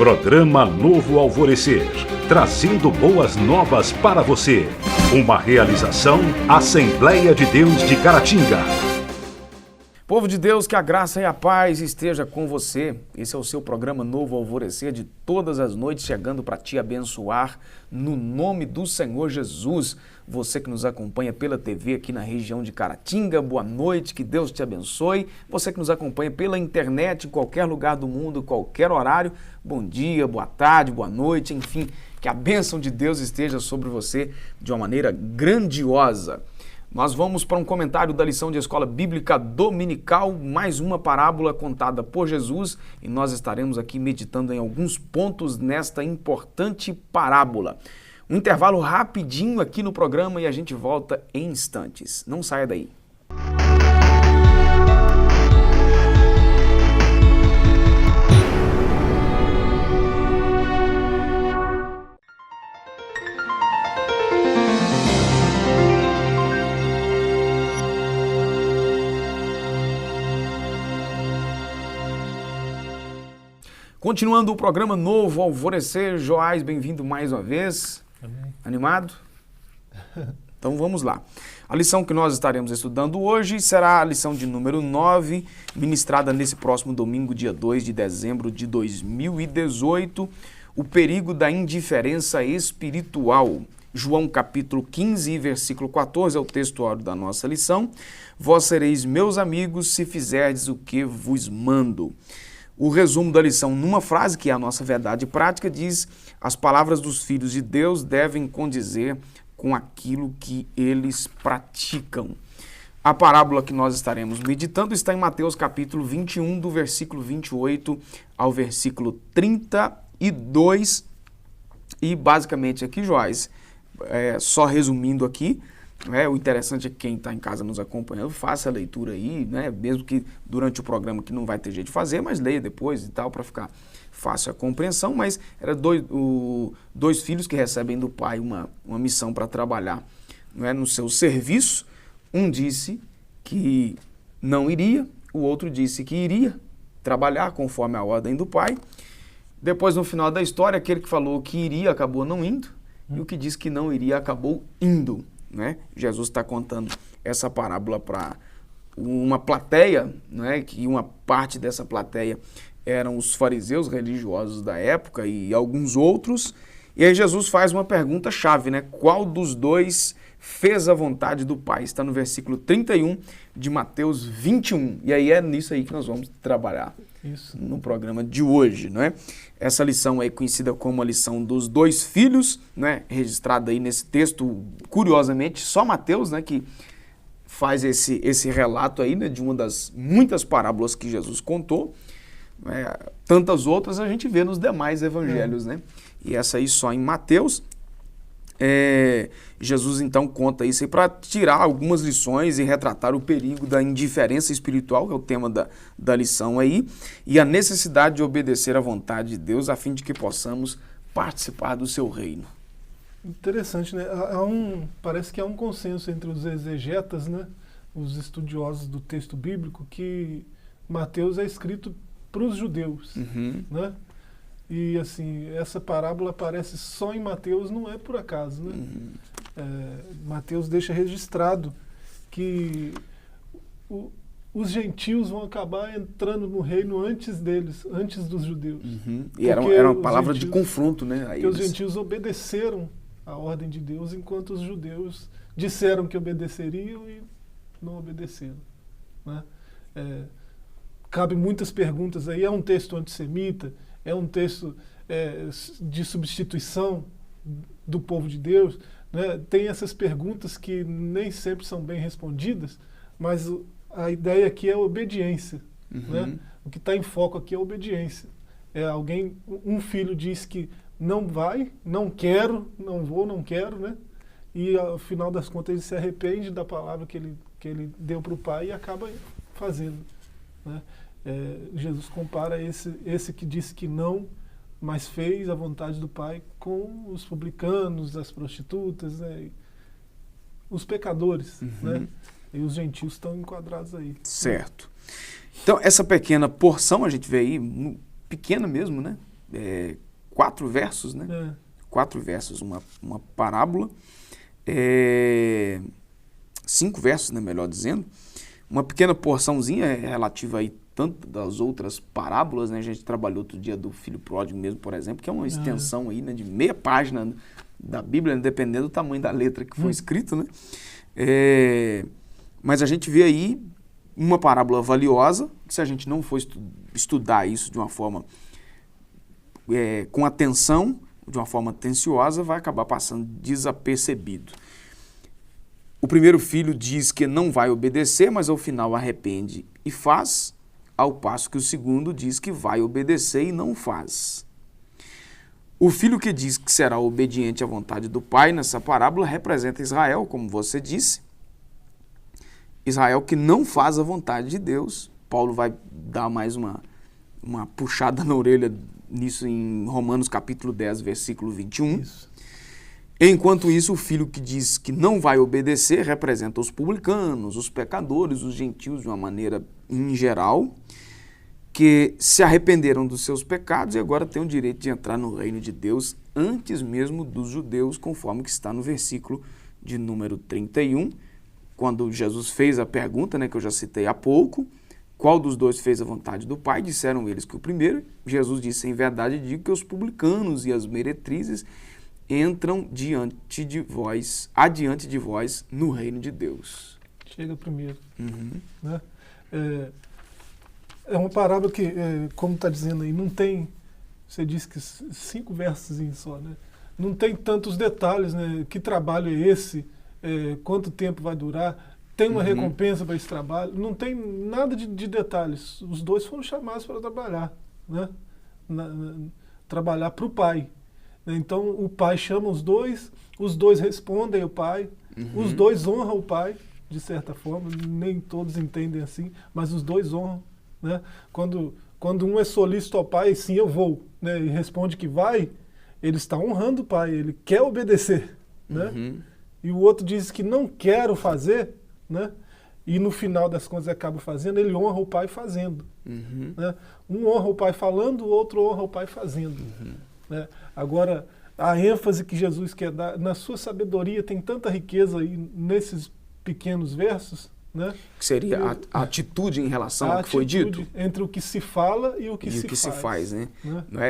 Programa Novo Alvorecer, trazendo boas novas para você. Uma realização Assembleia de Deus de Caratinga. Povo de Deus, que a graça e a paz esteja com você. Esse é o seu programa Novo Alvorecer de todas as noites, chegando para te abençoar no nome do Senhor Jesus. Você que nos acompanha pela TV aqui na região de Caratinga, boa noite, que Deus te abençoe. Você que nos acompanha pela internet, em qualquer lugar do mundo, qualquer horário, bom dia, boa tarde, boa noite, enfim, que a bênção de Deus esteja sobre você de uma maneira grandiosa. Nós vamos para um comentário da lição de Escola Bíblica Dominical, mais uma parábola contada por Jesus, e nós estaremos aqui meditando em alguns pontos nesta importante parábola. Um intervalo rapidinho aqui no programa e a gente volta em instantes. Não saia daí. Continuando o programa Novo Alvorecer, Joás, bem-vindo mais uma vez. Amém. Animado? Então vamos lá. A lição que nós estaremos estudando hoje será a lição de número 9, ministrada nesse próximo domingo, dia 2 de dezembro de 2018, o perigo da indiferença espiritual. João capítulo 15, versículo 14 é o textuário da nossa lição. Vós sereis meus amigos se fizerdes o que vos mando. O resumo da lição, numa frase que é a nossa verdade prática, diz: as palavras dos filhos de Deus devem condizer com aquilo que eles praticam. A parábola que nós estaremos meditando está em Mateus capítulo 21, do versículo 28 ao versículo 32. E basicamente aqui, Joás, só resumindo aqui, o interessante é que quem está em casa nos acompanhando, faça a leitura aí, mesmo que durante o programa que não vai ter jeito de fazer, mas leia depois e tal, para ficar fácil a compreensão. Mas eram dois filhos que recebem do pai uma missão para trabalhar no seu serviço. Um disse que não iria, o outro disse que iria trabalhar conforme a ordem do pai. Depois, no final da história, aquele que falou que iria acabou não indo, e o que disse que não iria acabou indo. Jesus está contando essa parábola para uma plateia, que uma parte dessa plateia eram os fariseus religiosos da época e alguns outros. E aí Jesus faz uma pergunta chave, qual dos dois fez a vontade do Pai? Está no versículo 31 de Mateus 21. E aí é nisso aí que nós vamos trabalhar no programa de hoje, Essa lição é conhecida como a lição dos dois filhos, registrada aí nesse texto, curiosamente, só Mateus, que faz esse relato aí, de uma das muitas parábolas que Jesus contou. Tantas outras a gente vê nos demais evangelhos, E essa aí só em Mateus. Jesus então conta isso aí para tirar algumas lições e retratar o perigo da indiferença espiritual, que é o tema da lição aí, e a necessidade de obedecer à vontade de Deus a fim de que possamos participar do seu reino. Interessante, parece que há um consenso entre os exegetas, os estudiosos do texto bíblico, que Mateus é escrito para os judeus, E assim, essa parábola aparece só em Mateus, não é por acaso, Mateus deixa registrado que os gentios vão acabar entrando no reino antes deles, antes dos judeus. E era uma palavra de confronto, Porque os gentios obedeceram à ordem de Deus, enquanto os judeus disseram que obedeceriam e não obedeceram. Cabe muitas perguntas aí, é um texto antissemita, é um texto de substituição do povo de Deus, Tem essas perguntas que nem sempre são bem respondidas, mas a ideia aqui é a obediência. O que está em foco aqui é a obediência. Um filho diz que não vai, não quero, não vou, não quero, E ao final das contas ele se arrepende da palavra que ele deu para o pai e acaba fazendo. Jesus compara esse que disse que não, mas fez a vontade do Pai, com os publicanos, as prostitutas, os pecadores, E os gentios estão enquadrados aí. Certo. Então, essa pequena porção, a gente vê aí, pequena mesmo, 4 versos, né? 4 versos, uma parábola, 5 versos, né, melhor dizendo, uma pequena porçãozinha relativa aí tanto das outras parábolas, né? A gente trabalhou outro dia do filho pródigo mesmo, por exemplo, que é uma extensão aí, né, de meia página da Bíblia, né, dependendo do tamanho da letra que foi escrito, né? Mas a gente vê aí uma parábola valiosa, que se a gente não for estudar isso de uma forma com atenção, de uma forma atenciosa, vai acabar passando desapercebido. O primeiro filho diz que não vai obedecer, mas ao final arrepende e faz, ao passo que o segundo diz que vai obedecer e não faz. O filho que diz que será obediente à vontade do pai nessa parábola representa Israel, como você disse. Israel que não faz a vontade de Deus. Paulo vai dar mais uma puxada na orelha nisso em Romanos capítulo 10, versículo 21. Isso. Enquanto isso, o filho que diz que não vai obedecer representa os publicanos, os pecadores, os gentios de uma maneira em geral, que se arrependeram dos seus pecados e agora têm o direito de entrar no reino de Deus antes mesmo dos judeus, conforme que está no versículo de número 31, quando Jesus fez a pergunta, né, que eu já citei há pouco, qual dos dois fez a vontade do Pai? Disseram eles que o primeiro. Jesus disse, em verdade digo que os publicanos e as meretrizes entram adiante de vós no reino de Deus. Chega primeiro. Né? É uma parábola que, como está dizendo aí, não tem, você disse que 5 versos só, né? Não tem tantos detalhes, né? Que trabalho é esse? Quanto tempo vai durar? Tem uma recompensa para esse trabalho? Não tem nada de detalhes. Os dois foram chamados para trabalhar, né? Trabalhar para o pai. Então o pai chama os dois respondem ao pai, os dois honram o pai, de certa forma, nem todos entendem assim, mas os dois honram, né? Quando um é solícito ao pai, sim, eu vou, né? E responde que vai, ele está honrando o pai, ele quer obedecer, né? E o outro diz que não quero fazer, né? E no final das contas acaba fazendo, ele honra o pai fazendo. Né? Um honra o pai falando, o outro honra o pai fazendo. Né? Agora, a ênfase que Jesus quer dar, na sua sabedoria, tem tanta riqueza aí nesses pequenos versos, né? Que seria a atitude em relação ao que foi dito. Entre o que se fala e o que se faz, né?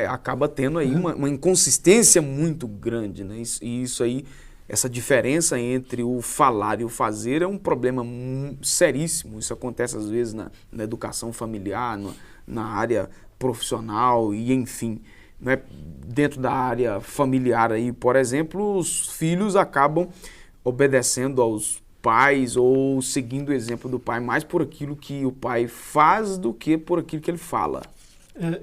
Acaba tendo aí uma inconsistência muito grande, né? E isso aí, essa diferença entre o falar e o fazer é um problema seríssimo. Isso acontece às vezes na educação familiar, na área profissional e enfim. Né? Dentro da área familiar aí, por exemplo, os filhos acabam obedecendo aos pais ou seguindo o exemplo do pai mais por aquilo que o pai faz do que por aquilo que ele fala.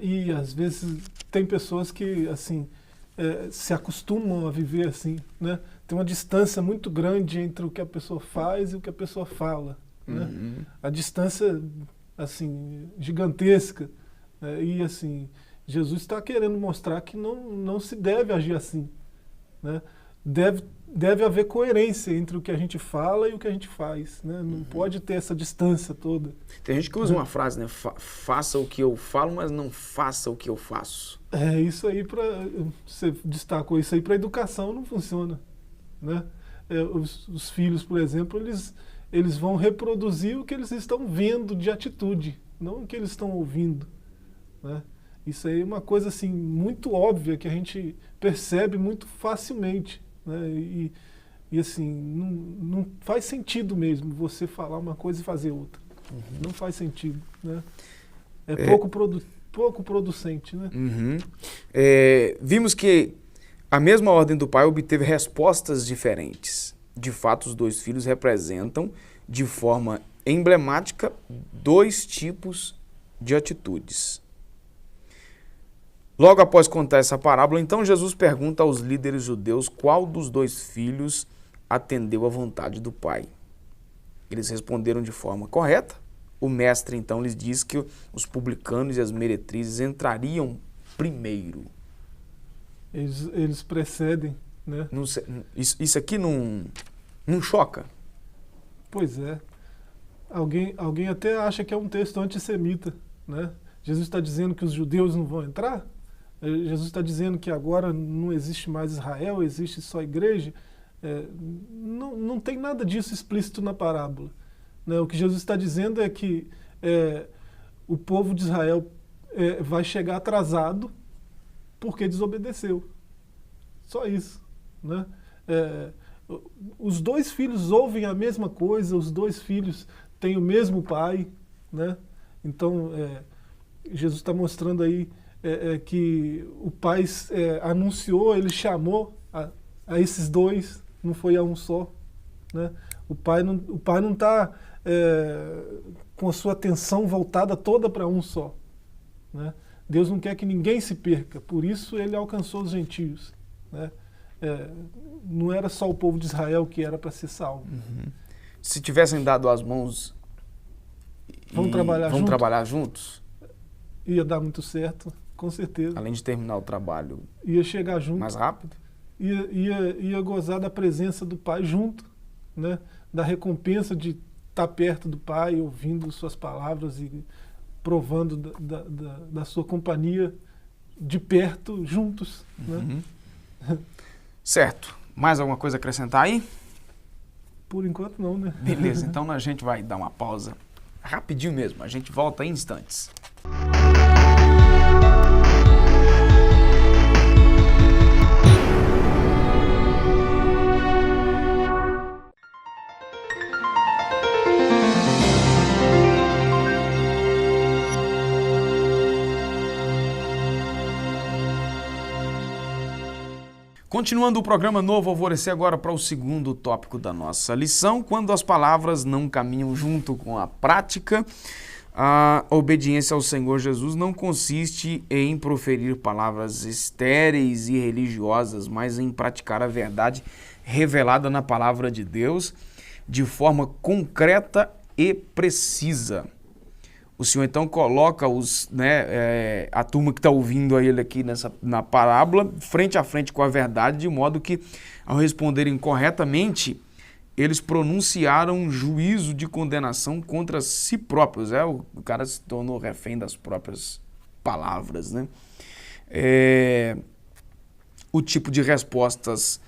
E às vezes tem pessoas que assim se acostumam a viver assim, né? Tem uma distância muito grande entre o que a pessoa faz e o que a pessoa fala, né? A distância assim gigantesca, né? E assim Jesus está querendo mostrar que não se deve agir assim, né? Deve haver coerência entre o que a gente fala e o que a gente faz, né? Não pode ter essa distância toda. Tem gente que usa uma frase, né? Faça o que eu falo, mas não faça o que eu faço. Isso aí, você destacou isso aí, para a educação não funciona, né? Os filhos, por exemplo, eles vão reproduzir o que eles estão vendo de atitude, não o que eles estão ouvindo, né? Isso aí é uma coisa assim, muito óbvia, que a gente percebe muito facilmente, né? E assim, não faz sentido mesmo você falar uma coisa e fazer outra. Não faz sentido, né? Pouco producente, né? Vimos que a mesma ordem do pai obteve respostas diferentes. De fato, os dois filhos representam, de forma emblemática, 2 tipos de atitudes. Logo após contar essa parábola, então Jesus pergunta aos líderes judeus qual dos 2 filhos atendeu à vontade do pai. Eles responderam de forma correta. O mestre então lhes diz que os publicanos e as meretrizes entrariam primeiro. Eles precedem, né? Isso aqui não choca? Pois é. Alguém até acha que é um texto antissemita, né? Jesus está dizendo que os judeus não vão entrar, Jesus está dizendo que agora não existe mais Israel, existe só igreja. Não tem nada disso explícito na parábola, né? O que Jesus está dizendo é que o povo de Israel vai chegar atrasado porque desobedeceu. Só isso, né? Os dois filhos ouvem a mesma coisa, os dois filhos têm o mesmo pai, né? Então, Jesus está mostrando aí que o pai anunciou, ele chamou a esses dois, não foi a um só, né? O pai não está com a sua atenção voltada toda para um só, né? Deus não quer que ninguém se perca, por isso ele alcançou os gentios, né? Não era só o povo de Israel que era para ser salvo. Uhum. Se tivessem dado as mãos vamos trabalhar juntos, ia dar muito certo, com certeza. Além de terminar o trabalho, ia chegar junto, mais rápido, ia gozar da presença do Pai junto, né? Da recompensa de estar perto do Pai, ouvindo suas palavras e provando da sua companhia de perto, juntos, né? Certo. Mais alguma coisa a acrescentar aí? Por enquanto não, né? Beleza, então a gente vai dar uma pausa rapidinho mesmo, a gente volta em instantes. Continuando o programa Novo Alvorecer agora para o segundo tópico da nossa lição, quando as palavras não caminham junto com a prática, a obediência ao Senhor Jesus não consiste em proferir palavras estéreis e religiosas, mas em praticar a verdade revelada na palavra de Deus de forma concreta e precisa. O Senhor então coloca a turma que está ouvindo a ele aqui na parábola frente a frente com a verdade, de modo que, ao responderem corretamente, eles pronunciaram juízo de condenação contra si próprios. O cara se tornou refém das próprias palavras, né? O tipo de resposta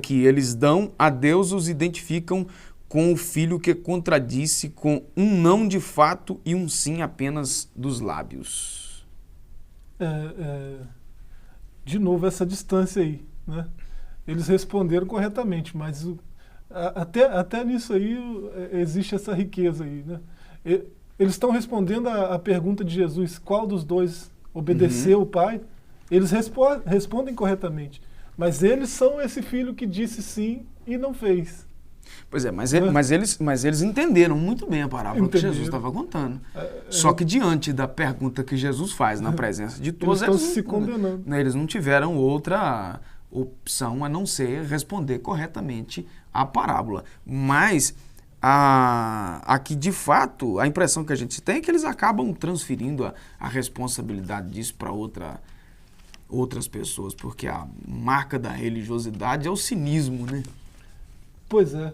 que eles dão a Deus os identificam com o filho que contradisse com um não de fato e um sim apenas dos lábios. De novo, essa distância aí, né? Eles responderam corretamente, mas até nisso aí existe essa riqueza aí, né? Eles estão respondendo a pergunta de Jesus, qual dos dois obedeceu o Pai? Eles respondem corretamente, mas eles são esse filho que disse sim e não fez. Pois é, mas eles entenderam muito bem a parábola que Jesus estava contando. Só que diante da pergunta que Jesus faz na presença de todos, eles estão se condenando. Eles não tiveram outra opção a não ser responder corretamente a parábola. Mas aqui, de fato, a impressão que a gente tem é que eles acabam transferindo a responsabilidade disso para outras pessoas, porque a marca da religiosidade é o cinismo, né? Pois é.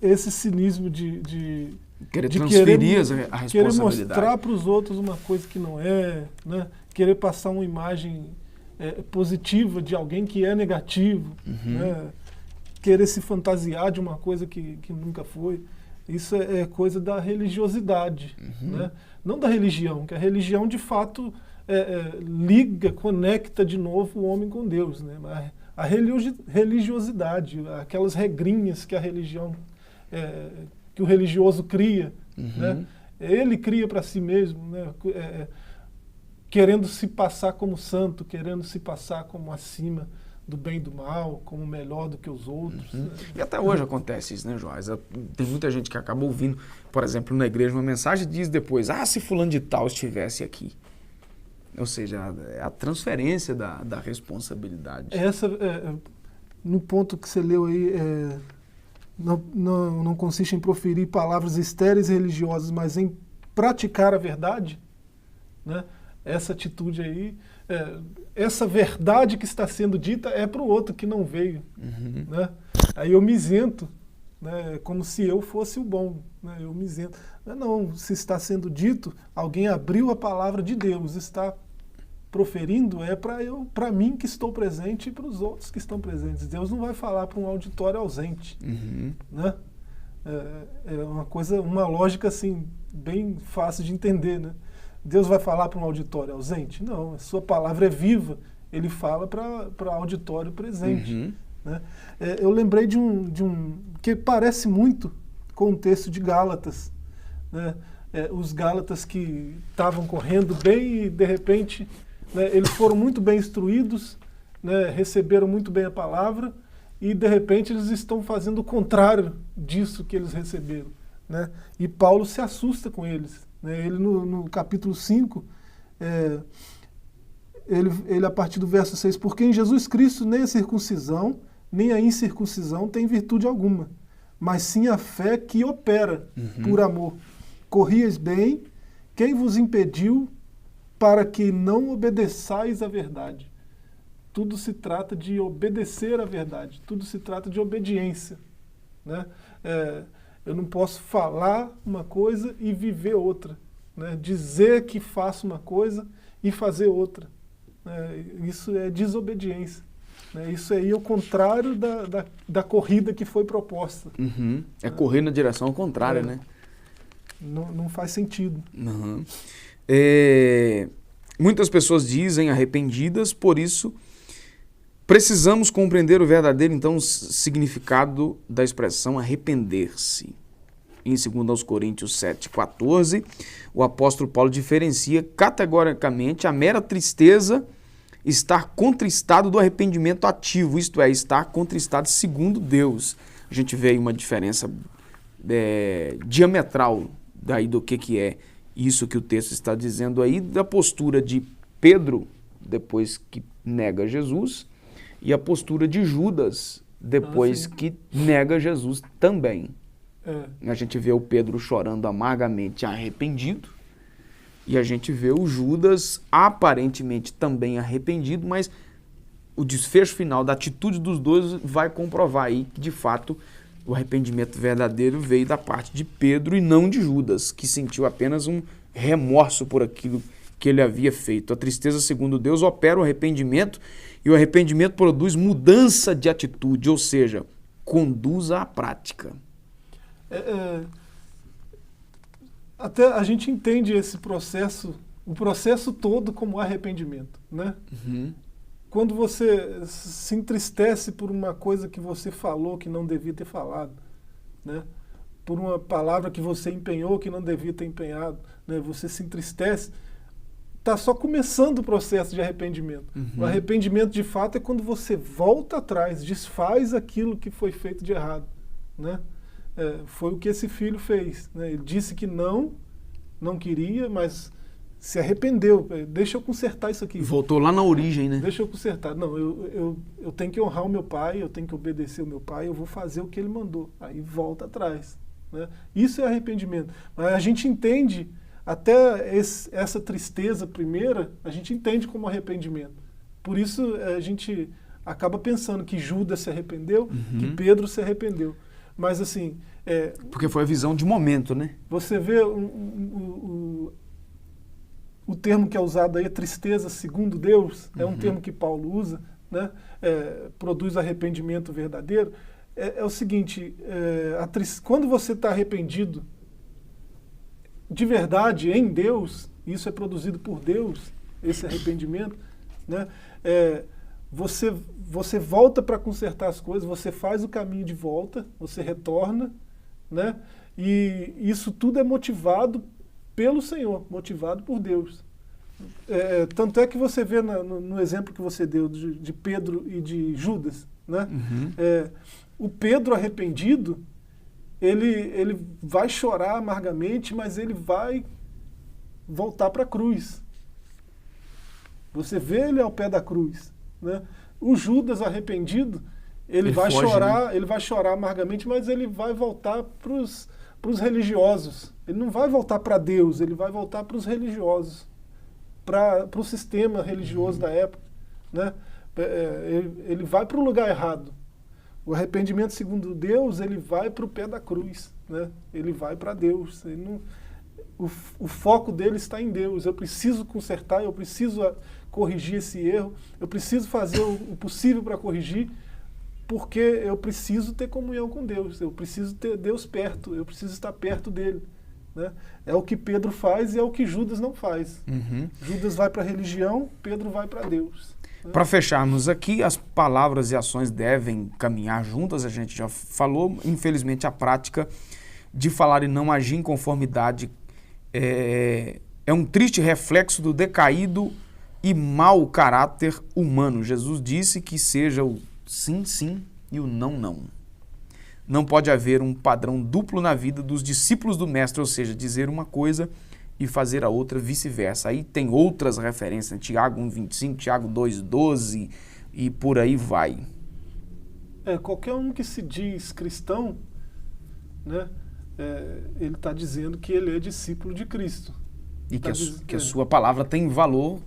Esse cinismo de querer transferir a responsabilidade. Querer mostrar para os outros uma coisa que não é, né? Querer passar uma imagem positiva de alguém que é negativo, né? Querer se fantasiar de uma coisa que nunca foi. Isso é coisa da religiosidade, né? Não da religião, que a religião de fato liga, conecta de novo o homem com Deus, né? Mas a religiosidade, aquelas regrinhas que a religião, que o religioso cria, né? Ele cria para si mesmo, né? Querendo se passar como santo, querendo se passar como acima do bem e do mal, como melhor do que os outros. Né? E até hoje acontece isso, né, Joás? Tem muita gente que acaba ouvindo, por exemplo, na igreja uma mensagem e diz depois, se fulano de tal estivesse aqui. Ou seja, a transferência da responsabilidade. No ponto que você leu aí, não consiste em proferir palavras estéreis e religiosas, mas em praticar a verdade, né? Essa atitude aí, essa verdade que está sendo dita é para o outro que não veio. Né? Aí eu me isento, né? Como se eu fosse o bom. Né? Eu me isento. Não, se está sendo dito, alguém abriu a palavra de Deus, está proferindo é para mim que estou presente e para os outros que estão presentes. Deus não vai falar para um auditório ausente. Né? É uma lógica assim, bem fácil de entender. Né? Deus vai falar para um auditório ausente? Não, a sua palavra é viva, ele fala para auditório presente. Né? Eu lembrei de um que parece muito com o texto de Gálatas. Né? Os Gálatas que estavam correndo bem e de repente, né, eles foram muito bem instruídos, né, receberam muito bem a palavra e de repente eles estão fazendo o contrário disso que eles receberam. Né? E Paulo se assusta com eles. Né? Ele no capítulo 5, ele a partir do verso 6, porque em Jesus Cristo nem a circuncisão, nem a incircuncisão tem virtude alguma, mas sim a fé que opera por amor. Corrieis bem, quem vos impediu para que não obedeçais à verdade? Tudo se trata de obedecer à verdade, tudo se trata de obediência. Né? Eu não posso falar uma coisa e viver outra. Né? Dizer que faço uma coisa e fazer outra. Isso é desobediência. Isso aí é o contrário da corrida que foi proposta. É correr na direção contrária, né? Não faz sentido. Muitas pessoas dizem arrependidas, por isso precisamos compreender o verdadeiro, então, significado da expressão arrepender-se. Em 2 Coríntios 7,14, o apóstolo Paulo diferencia categoricamente a mera tristeza, estar contristado do arrependimento ativo, isto é, estar contristado segundo Deus. A gente vê aí uma diferença diametral daí do que é isso que o texto está dizendo aí, da postura de Pedro, depois que nega Jesus, e a postura de Judas, depois que nega Jesus também. A gente vê o Pedro chorando amargamente arrependido, e a gente vê o Judas aparentemente também arrependido, mas o desfecho final da atitude dos dois vai comprovar aí que, de fato, o arrependimento verdadeiro veio da parte de Pedro e não de Judas, que sentiu apenas um remorso por aquilo que ele havia feito. A tristeza, segundo Deus, opera o arrependimento, e o arrependimento produz mudança de atitude, ou seja, conduz à prática. Até a gente entende esse processo, o processo todo como arrependimento, né? Quando você se entristece por uma coisa que você falou que não devia ter falado, né? Por uma palavra que você empenhou que não devia ter empenhado, né? Você se entristece, está só começando o processo de arrependimento. O arrependimento, de fato, é quando você volta atrás, desfaz aquilo que foi feito de errado, né? Foi o que esse filho fez, né? Ele disse que não queria, mas se arrependeu. Deixa eu consertar isso aqui. Voltou lá na origem, né? Deixa eu consertar. Não, eu tenho que honrar o meu pai, eu tenho que obedecer o meu pai, eu vou fazer o que ele mandou. Aí volta atrás. Né? Isso é arrependimento. Mas a gente entende, até essa tristeza primeira, a gente entende como arrependimento. Por isso a gente acaba pensando que Judas se arrependeu, que Pedro se arrependeu. Mas assim... porque foi a visão de momento, né? Você vê o termo que é usado aí, tristeza segundo Deus, é um termo que Paulo usa, né? Produz arrependimento verdadeiro. É o seguinte, quando você está arrependido de verdade em Deus, isso é produzido por Deus, esse arrependimento, né? Você volta para consertar as coisas, você faz o caminho de volta, você retorna, né? E isso tudo é motivado pelo Senhor, motivado por Deus. Tanto é que você vê no exemplo que você deu de Pedro e de Judas, né? O Pedro arrependido, ele vai chorar amargamente, mas ele vai voltar para a cruz. Você vê ele ao pé da cruz, né? O Judas arrependido, ele vai foge, chorar, né? Ele vai chorar amargamente, mas ele vai voltar para os religiosos. Ele não vai voltar para Deus, ele vai voltar para os religiosos, para o sistema religioso da época, né? Ele vai para o lugar errado. O arrependimento segundo Deus, ele vai para o pé da cruz, né? Ele vai para Deus. Ele não, o foco dele está em Deus. Eu preciso consertar, eu preciso corrigir esse erro, eu preciso fazer o possível para corrigir, porque eu preciso ter comunhão com Deus, eu preciso ter Deus perto, eu preciso estar perto dele. Né? É o que Pedro faz e é o que Judas não faz. Judas vai para a religião, Pedro vai para Deus. Né? Para fecharmos aqui, as palavras e ações devem caminhar juntas, a gente já falou. Infelizmente, a prática de falar e não agir em conformidade é um triste reflexo do decaído e mau caráter humano. Jesus disse que seja o sim, sim e o não, não. Não pode haver um padrão duplo na vida dos discípulos do Mestre, ou seja, dizer uma coisa e fazer a outra, vice-versa. Aí tem outras referências, Tiago 1,25, Tiago 2,12 e por aí vai. Qualquer um que se diz cristão, né, ele está dizendo que ele é discípulo de Cristo. E que a sua palavra tem valor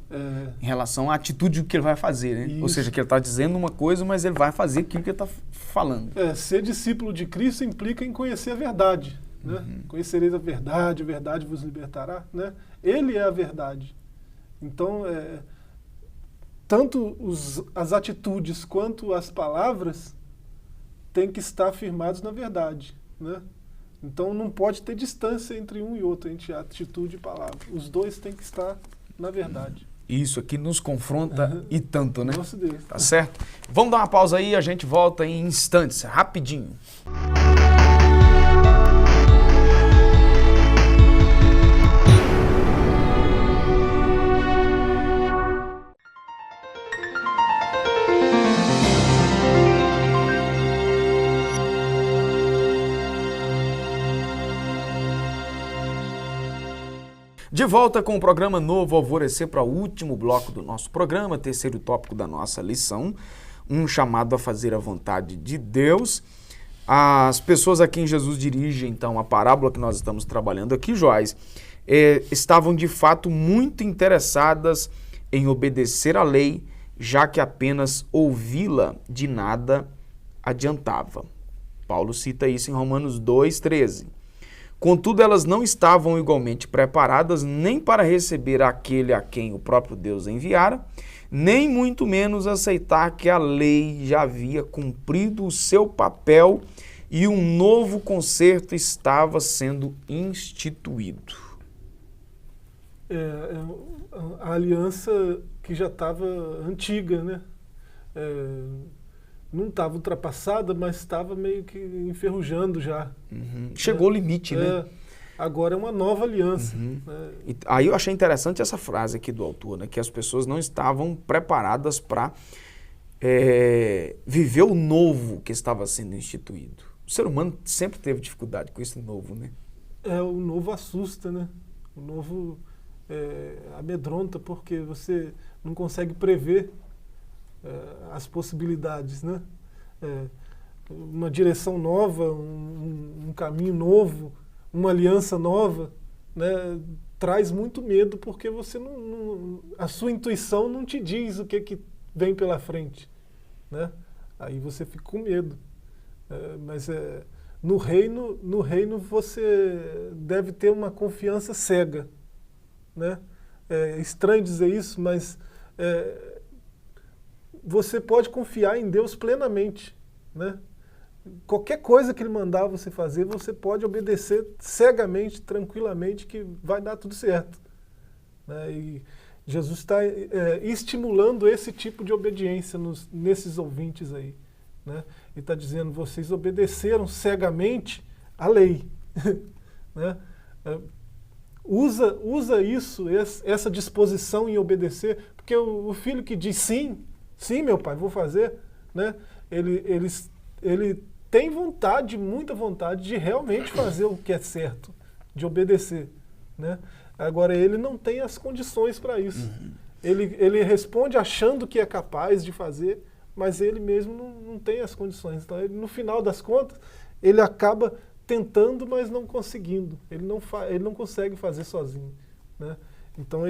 em relação à atitude que ele vai fazer, né? Isso. Ou seja, que ele está dizendo uma coisa, mas ele vai fazer aquilo que ele está falando. Ser discípulo de Cristo implica em conhecer a verdade. Né? Conhecereis a verdade vos libertará. Né? Ele é a verdade. Então, tanto as atitudes quanto as palavras têm que estar firmados na verdade. Né? Então não pode ter distância entre um e outro, entre atitude e palavra. Os dois têm que estar na verdade. Isso aqui nos confronta e tanto, né? Nossa Deus. Tá certo? Vamos dar uma pausa aí, a gente volta em instantes, rapidinho. De volta com o programa Novo Alvorecer para o último bloco do nosso programa, terceiro tópico da nossa lição, um chamado a fazer a vontade de Deus. As pessoas a quem Jesus dirige, então, a parábola que nós estamos trabalhando aqui, Joás, estavam de fato muito interessadas em obedecer à lei, já que apenas ouvi-la de nada adiantava. Paulo cita isso em Romanos 2,13. Contudo, elas não estavam igualmente preparadas nem para receber aquele a quem o próprio Deus enviara, nem muito menos aceitar que a lei já havia cumprido o seu papel e um novo concerto estava sendo instituído. A aliança que já estava antiga, né? Não estava ultrapassada, mas estava meio que enferrujando já. Chegou o limite, né? Agora é uma nova aliança. Né? E aí eu achei interessante essa frase aqui do autor, né? Que as pessoas não estavam preparadas para viver o novo que estava sendo instituído. O ser humano sempre teve dificuldade com esse novo, né? O novo assusta, né? O novo amedronta, porque você não consegue prever as possibilidades, né? Uma direção nova, um caminho novo, uma aliança nova, né? Traz muito medo, porque você a sua intuição não te diz o que vem pela frente, né? Aí você fica com medo. Mas no reino você deve ter uma confiança cega, né? É estranho dizer isso, mas você pode confiar em Deus plenamente, né? Qualquer coisa que Ele mandar você fazer, você pode obedecer cegamente, tranquilamente, que vai dar tudo certo. Né? E Jesus está estimulando esse tipo de obediência nesses ouvintes aí. Né? Ele está dizendo, vocês obedeceram cegamente a lei. Né? Usa isso, essa disposição em obedecer, porque o filho que diz sim, meu pai, vou fazer, né? Ele tem vontade, muita vontade de realmente fazer o que é certo, de obedecer, né? Agora, ele não tem as condições para isso. Ele responde achando que é capaz de fazer, mas ele mesmo não tem as condições. Então, no final das contas, ele acaba tentando, mas não conseguindo. Ele não consegue fazer sozinho, né? Então,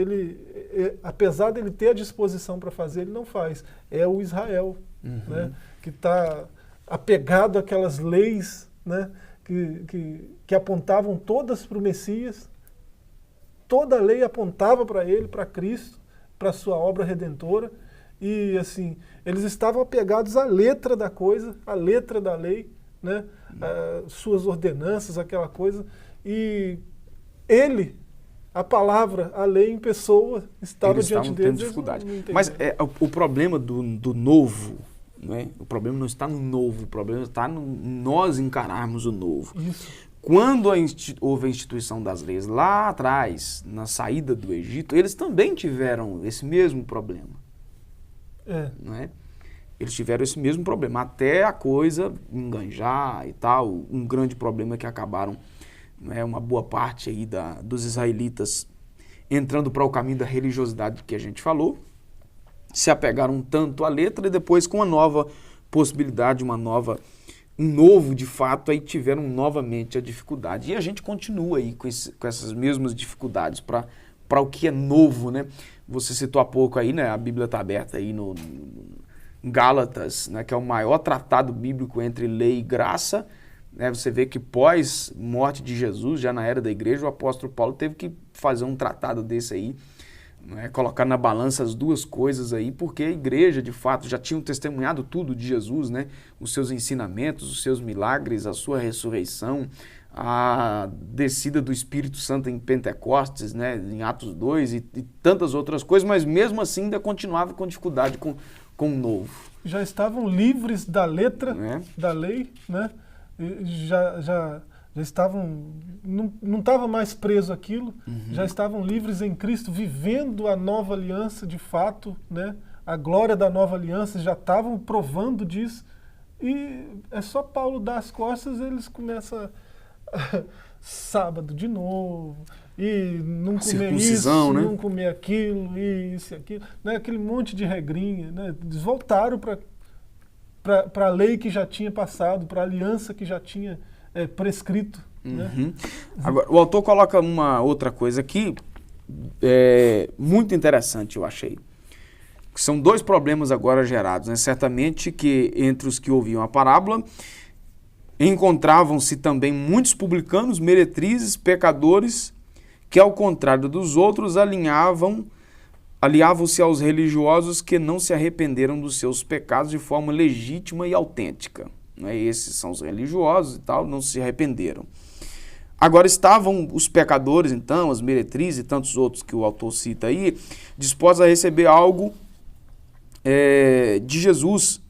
apesar dele ter a disposição para fazer, ele não faz. É o Israel, né, que está apegado àquelas leis, né, que apontavam todas para o Messias. Toda a lei apontava para ele, para Cristo, para a sua obra redentora. E assim, eles estavam apegados à letra da coisa, à letra da lei, né? Suas ordenanças, aquela coisa. E ele, a palavra, a lei em pessoa, estava diante deles. Tendo dificuldade. Mas o problema do novo, né? O problema não está no novo, o problema está no nós encararmos o novo. Isso. Quando houve a instituição das leis lá atrás, na saída do Egito, eles também tiveram esse mesmo problema. Né? Eles tiveram esse mesmo problema, até a coisa enganjar e tal. Um grande problema é que acabaram, né, uma boa parte aí dos israelitas entrando para o caminho da religiosidade que a gente falou, se apegaram tanto à letra e depois com uma nova possibilidade, um novo de fato, aí tiveram novamente a dificuldade. E a gente continua aí com essas mesmas dificuldades para o que é novo, né? Você citou há pouco aí, né? A Bíblia está aberta aí no Gálatas, né? Que é o maior tratado bíblico entre lei e graça. Né? Você vê que pós morte de Jesus, já na era da igreja, o apóstolo Paulo teve que fazer um tratado desse aí, né? Colocar na balança as duas coisas aí, porque a igreja, de fato, já tinha testemunhado tudo de Jesus, né? Os seus ensinamentos, os seus milagres, a sua ressurreição, a descida do Espírito Santo em Pentecostes, né, em Atos 2 e tantas outras coisas, mas mesmo assim ainda continuava com dificuldade com o novo. Já estavam livres da letra da lei, né? Já estavam, não estava mais preso aquilo, já estavam livres em Cristo, vivendo a nova aliança de fato, né? A glória da nova aliança, já estavam provando disso, e é só Paulo dar as costas, eles começam sábado de novo, e não comer isso, né? Não comer aquilo, isso e aquilo, né? Aquele monte de regrinha, né? Eles voltaram para a lei que já tinha passado, para a aliança que já tinha prescrito. Né? Agora, o autor coloca uma outra coisa aqui, muito interessante, eu achei. São dois problemas agora gerados, né? Certamente que entre os que ouviam a parábola, encontravam-se também muitos publicanos, meretrizes, pecadores, que ao contrário dos outros aliavam-se aos religiosos que não se arrependeram dos seus pecados de forma legítima e autêntica. Né? Esses são os religiosos e tal, não se arrependeram. Agora estavam os pecadores, então, as meretrizes e tantos outros que o autor cita aí, dispostos a receber algo de Jesus,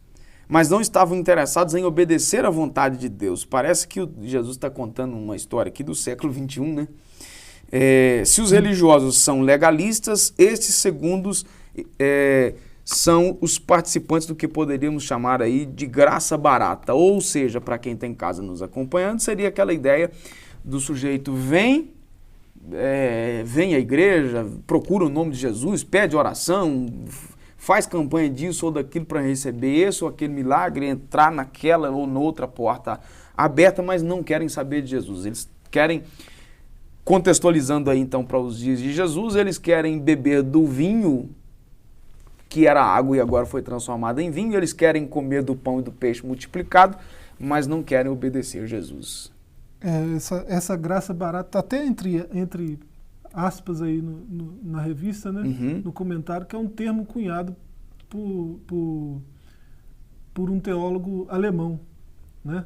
mas não estavam interessados em obedecer à vontade de Deus. Parece que Jesus está contando uma história aqui do século XXI, né? Se os religiosos são legalistas, estes segundos são os participantes do que poderíamos chamar aí de graça barata. Ou seja, para quem está em casa nos acompanhando, seria aquela ideia do sujeito vem à igreja, procura o nome de Jesus, pede oração, faz campanha disso ou daquilo para receber esse ou aquele milagre, entrar naquela ou noutra porta aberta, mas não querem saber de Jesus. Eles querem, contextualizando aí então para os dias de Jesus, eles querem beber do vinho que era água e agora foi transformado em vinho, eles querem comer do pão e do peixe multiplicado, mas não querem obedecer a Jesus. Essa graça barata, até entre aspas aí na revista, né? No comentário, que é um termo cunhado por um teólogo alemão, né?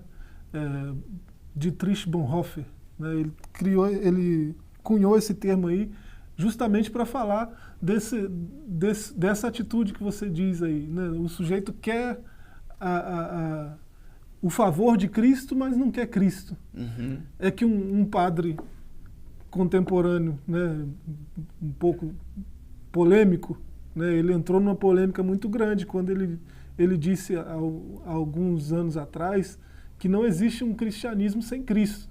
Dietrich Bonhoeffer, né? Ele cunhou esse termo aí justamente para falar dessa atitude que você diz aí, né? O sujeito quer o favor de Cristo, mas não quer Cristo. É que um padre contemporâneo, né, um pouco polêmico, né, ele entrou numa polêmica muito grande quando ele disse há alguns anos atrás que não existe um cristianismo sem Cristo,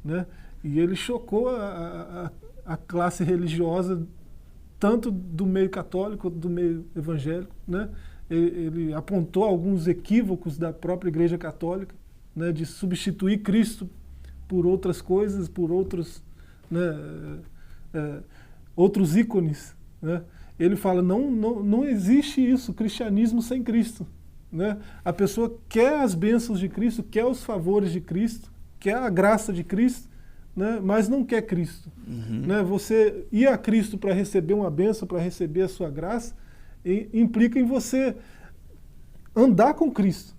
né? E ele chocou a classe religiosa tanto do meio católico quanto do meio evangélico, né? Ele apontou alguns equívocos da própria Igreja Católica, né, de substituir Cristo por outras coisas, por outros, né, outros ícones, né? Ele fala, não existe isso, cristianismo sem Cristo, né? A pessoa quer as bênçãos de Cristo, quer os favores de Cristo, quer a graça de Cristo, né, mas não quer Cristo. Né? Você ir a Cristo para receber uma bênção, para receber a sua graça, implica em você andar com Cristo.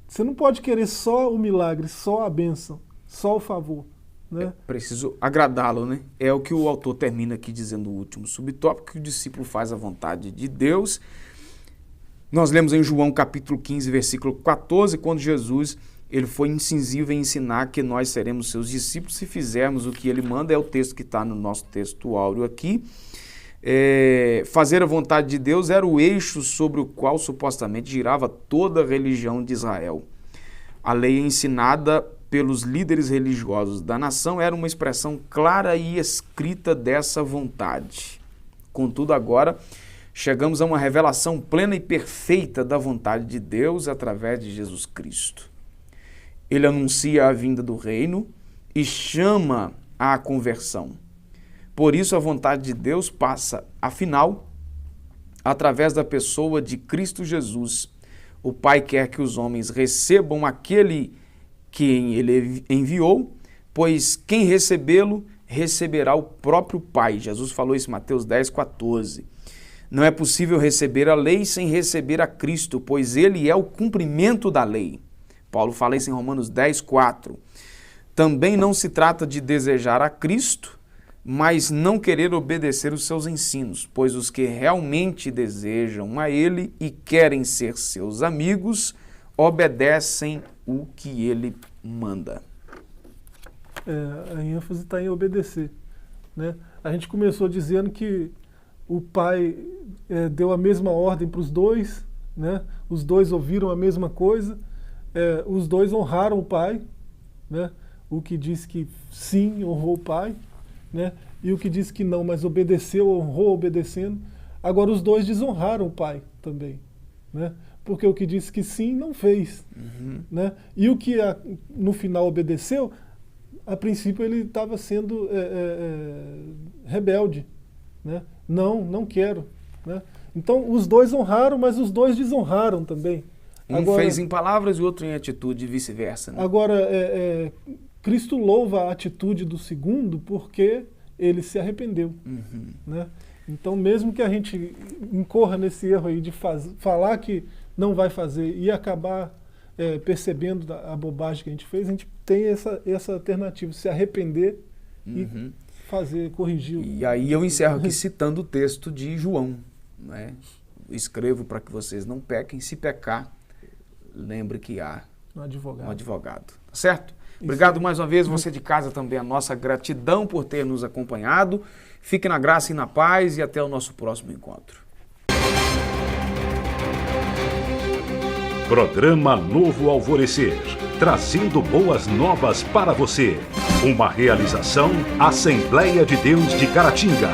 Você não pode querer só o milagre, só a bênção, só o favor. Né? É preciso agradá-lo, né? É o que o autor termina aqui dizendo no último subtópico, que o discípulo faz a vontade de Deus. Nós lemos em João capítulo 15, versículo 14, quando Jesus ele foi incisivo em ensinar que nós seremos seus discípulos se fizermos o que ele manda, é o texto que está no nosso texto áureo aqui. Fazer a vontade de Deus era o eixo sobre o qual supostamente girava toda a religião de Israel. A lei ensinada pelos líderes religiosos da nação era uma expressão clara e escrita dessa vontade. Contudo, agora chegamos a uma revelação plena e perfeita da vontade de Deus através de Jesus Cristo. Ele anuncia a vinda do reino e chama à conversão. Por isso, a vontade de Deus passa, afinal, através da pessoa de Cristo Jesus. O Pai quer que os homens recebam aquele quem ele enviou, pois quem recebê-lo, receberá o próprio Pai. Jesus falou isso em Mateus 10, 14. Não é possível receber a lei sem receber a Cristo, pois ele é o cumprimento da lei. Paulo fala isso em Romanos 10, 4. Também não se trata de desejar a Cristo, mas não querer obedecer os seus ensinos, pois os que realmente desejam a ele e querem ser seus amigos, obedecem o que ele manda. A ênfase está em obedecer. Né? A gente começou dizendo que o Pai deu a mesma ordem para os dois, né? Os dois ouviram a mesma coisa, os dois honraram o Pai, né? O que diz que sim, honrou o Pai, né? E o que diz que não, mas obedeceu, honrou obedecendo. Agora os dois desonraram o Pai também, né? Porque o que disse que sim, não fez. Né? E o que no final obedeceu, a princípio ele estava sendo rebelde. Né? Não quero. Né? Então os dois honraram, mas os dois desonraram também. Agora, fez em palavras e o outro em atitude e vice-versa. Né? Agora, Cristo louva a atitude do segundo porque ele se arrependeu. Né? Então mesmo que a gente incorra nesse erro aí de falar que não vai fazer e acabar percebendo a bobagem que a gente fez, a gente tem essa alternativa, se arrepender e fazer, corrigir. E aí eu encerro aqui citando o texto de João. Né? Escrevo para que vocês não pequem, se pecar, lembre que há um advogado. Tá certo? Obrigado mais uma vez, você de casa também, a nossa gratidão por ter nos acompanhado. Fique na graça e na paz e até o nosso próximo encontro. Programa Novo Alvorecer, trazendo boas novas para você. Uma realização Assembleia de Deus de Caratinga.